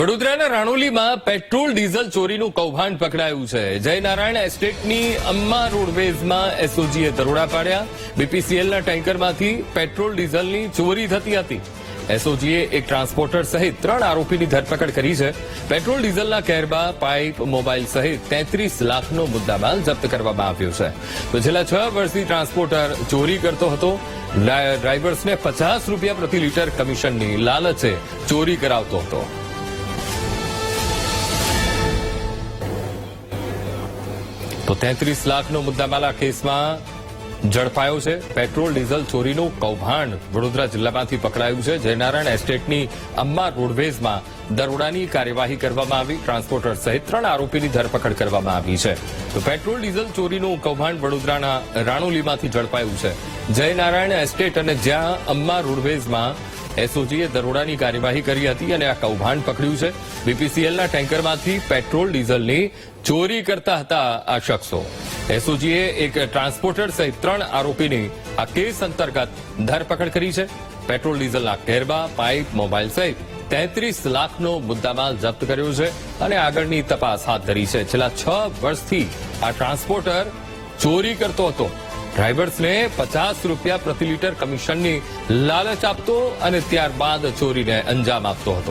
વડોદરાના રાણોલીમાં petrol diesel ચોરીનું કૌભાંડ પકડાયું છે. જયનારાયણ એસ્ટેટની અમ્મા રોડવેઝમાં એસઓજીએ દરોડા પાડ્યા. બીપીસીએલના ટેન્કરમાંથી પેટ્રોલ ડીઝલની ચોરી થતી હતી. એસઓજીએ એક ટ્રાન્સપોર્ટર સહિત 3 આરોપીની ધરપકડ કરી છે. પેટ્રોલ ડીઝલના કેરબા, પાઇપ, મોબાઈલ સહિત 33 લાખનો મુદ્દામાલ જપ્ત કરવામાં આવ્યો છે. તો છેલ્લા 6 વર્ષથી ટ્રાન્સપોર્ટર ચોરી કરતો હતો. ડ્રાઈવર્સને 50 રૂપિયા પ્રતિ લીટર કમિશનની લાલચે ચોરી કરાવતો હતો. તો 33 લાખનો મુદ્દામાલ આ કેસમાં ઝડપાયો છે. પેટ્રોલ ડીઝલ ચોરીનું કૌભાંડ વડોદરા જિલ્લામાંથી પકડાયું છે. જયનારાયણ એસ્ટેટની અમ્મા રોડવેઝમાં દરોડાની કાર્યવાહી કરવામાં આવી. ટ્રાન્સપોર્ટર સહિત 3 આરોપીની ધરપકડ કરવામાં આવી છે. તો પેટ્રોલ ડીઝલ ચોરીનું કૌભાંડ વડોદરાના રાણોલીમાંથી ઝડપાયું છે. જયનારાયણ એસ્ટેટ અને જ્યાં અમ્મા રોડવેઝમાં એસઓજીએ દરોડાની કાર્યવાહી કરી હતી અને આ કૌભાંડ પકડ્યું છે. બીપીસીએલના ટેન્કરમાંથી પેટ્રોલ ડીઝલની ચોરી કરતા હતા આ શખ્સો. એસઓજીએ એક ટ્રાન્સપોર્ટર સહિત 3 આરોપીની આ કેસ અંતર્ગત ધરપકડ કરી છે. પેટ્રોલ ડીઝલના કેરબા, પાઇપ, મોબાઈલ સહિત 33 લાખનો મુદ્દામાલ જપ્ત કર્યો છે અને આગળની તપાસ હાથ ધરી છે. છેલ્લા 6 વર્ષથી આ ટ્રાન્સપોર્ટર ચોરી કરતો હતો. ડ્રાઈવર્સને 50 રૂપિયા પ્રતિ લીટર કમિશનની લાલચ આપતો અને ત્યારબાદ ચોરીને અંજામ આપતો હતો.